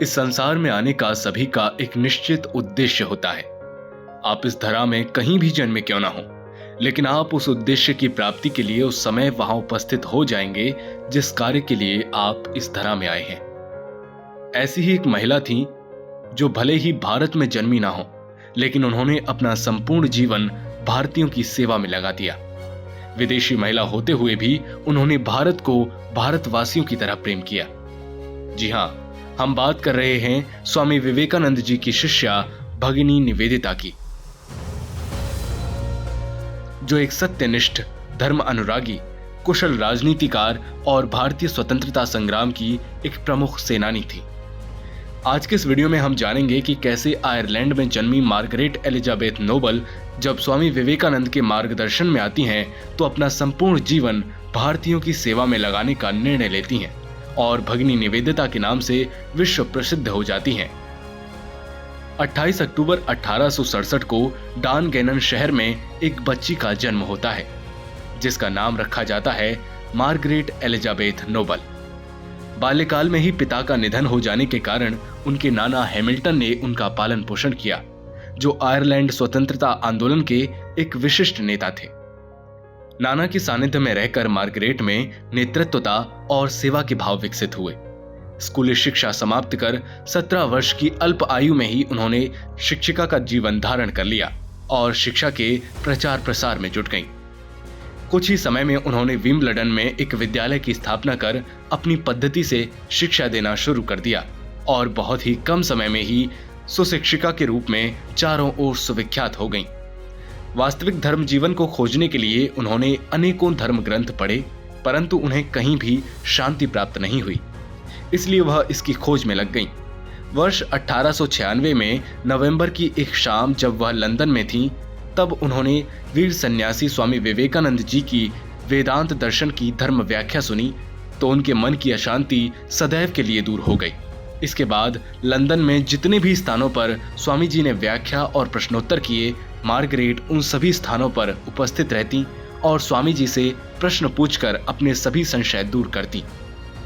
इस संसार में आने का सभी का एक निश्चित उद्देश्य होता है। आप इस धरा में कहीं भी जन्मे क्यों ना हो, लेकिन आप उस उद्देश्य की प्राप्ति के लिए उस समय वहां उपस्थित हो जाएंगे जिस कार्य के लिए आप इस धरा में आए हैं। ऐसी ही एक महिला थी जो भले ही भारत में जन्मी ना हो, लेकिन उन्होंने अपना संपूर्ण जीवन भारतीयों की सेवा में लगा दिया। विदेशी महिला होते हुए भी उन्होंने भारत को भारतवासियों की तरह प्रेम किया। जी हां, हम बात कर रहे हैं स्वामी विवेकानंद जी की शिष्या भगिनी निवेदिता की, जो एक सत्यनिष्ठ, धर्म अनुरागी, कुशल राजनीतिकार और भारतीय स्वतंत्रता संग्राम की एक प्रमुख सेनानी थी। आज के इस वीडियो में हम जानेंगे कि कैसे आयरलैंड में जन्मी मार्गरेट एलिजाबेथ नोबल जब स्वामी विवेकानंद के मार्गदर्शन में आती हैं तो अपना संपूर्ण जीवन भारतीयों की सेवा में लगाने का निर्णय लेती हैं और भगिनी निवेदिता के नाम से विश्व प्रसिद्ध हो जाती हैं। 28 अक्टूबर 1867 को डानगेनन शहर में एक बच्ची का जन्म होता है, जिसका नाम रखा जाता है मार्गरेट एलिजाबेथ नोबल। बाल्यकाल में ही पिता का निधन हो जाने के कारण उनके नाना हैमिल्टन ने उनका पालन पोषण किया, जो आयरलैंड स्वतंत्रता आंदोलन के एक विशिष्ट नेता थे। नाना के सानिध्य में रहकर मार्गरेट में नेतृत्वता और सेवा के भाव विकसित हुए। स्कूली शिक्षा समाप्त कर 17 वर्ष की अल्प आयु में ही उन्होंने शिक्षिका का जीवन धारण कर लिया और शिक्षा के प्रचार प्रसार में जुट गईं। कुछ ही समय में उन्होंने विंबलडन में एक विद्यालय की स्थापना कर अपनी पद्धति से शिक्षा देना शुरू कर दिया और बहुत ही कम समय में ही सुशिक्षिका के रूप में चारों ओर सुविख्यात हो गईं। वास्तविक धर्म जीवन को खोजने के लिए उन्होंने अनेकों धर्म ग्रंथ पढ़े, परंतु उन्हें कहीं भी शांति प्राप्त नहीं हुई, इसलिए वह इसकी खोज में लग गईं। वर्ष 1896 में नवंबर की एक शाम जब वह लंदन में थीं, तब उन्होंने वीर सन्यासी स्वामी विवेकानंद जी की वेदांत दर्शन की धर्म व्याख्या सुनी तो उनके मन की अशांति सदैव के लिए दूर हो गई। इसके बाद लंदन में जितने भी स्थानों पर स्वामी जी ने व्याख्या और प्रश्नोत्तर किए, मार्गरेट उन सभी स्थानों पर उपस्थित रहती और स्वामी जी से प्रश्न पूछकर अपने सभी संशय दूर करती।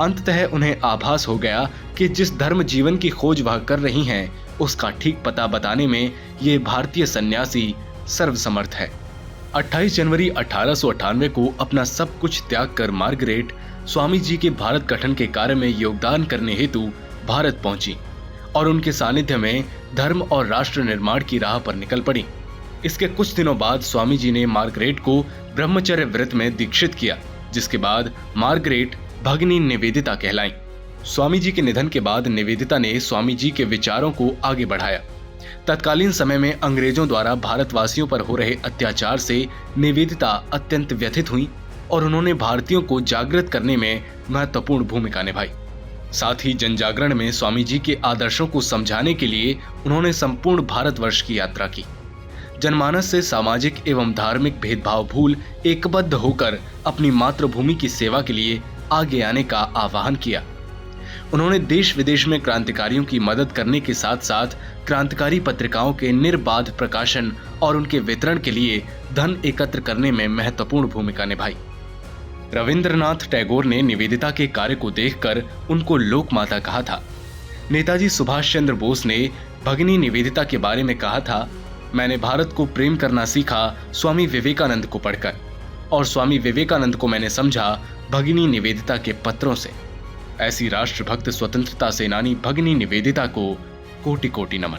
अंततः उन्हें आभास हो गया कि जिस धर्म जीवन की खोज वह कर रही हैं, उसका ठीक पता बताने में ये भारतीय सन्यासी सर्वसमर्थ है। 28 जनवरी 1898 को अपना सब कुछ त्याग कर मार्गरेट स्वामी जी के भारत गठन के कार्य में योगदान करने हेतु भारत पहुंची और उनके सानिध्य में धर्म और राष्ट्र निर्माण की राह पर निकल पड़ी। इसके कुछ दिनों बाद स्वामी जी ने मार्गरेट को ब्रह्मचर्य व्रत में दीक्षित किया, जिसके बाद मार्गरेट भगिनी निवेदिता कहलाईं। स्वामी जी के निधन के बाद निवेदिता ने स्वामी जी के विचारों को आगे बढ़ाया। तत्कालीन समय में अंग्रेजों द्वारा भारतवासियों पर हो रहे अत्याचार से निवेदिता अत्यंत व्यथित हुई और उन्होंने भारतीयों को जागृत करने में महत्वपूर्ण भूमिका निभाई। साथ ही जनजागरण में स्वामी जी के आदर्शों को समझाने के लिए उन्होंने संपूर्ण भारतवर्ष की यात्रा की। जनमानस से सामाजिक एवं धार्मिक भेदभाव भूल एकबद्ध होकर अपनी मातृभूमि की सेवा के लिए आगे आने का आह्वान किया। उन्होंने देश विदेश में क्रांतिकारियों की मदद करने के साथ साथ क्रांतिकारी पत्रिकाओं के निर्बाध प्रकाशन और उनके वितरण के लिए धन एकत्र करने में महत्वपूर्ण भूमिका निभाई। रविंद्रनाथ टैगोर ने निवेदिता के कार्य को देखकर उनको लोकमाता कहा था। नेताजी सुभाष चंद्र बोस ने भगिनी निवेदिता के बारे में कहा था, मैंने भारत को प्रेम करना सीखा स्वामी विवेकानंद को पढ़कर, और स्वामी विवेकानंद को मैंने समझा भगिनी निवेदिता के पत्रों से। ऐसी राष्ट्रभक्त स्वतंत्रता सेनानी भगिनी निवेदिता को कोटि कोटि नमन।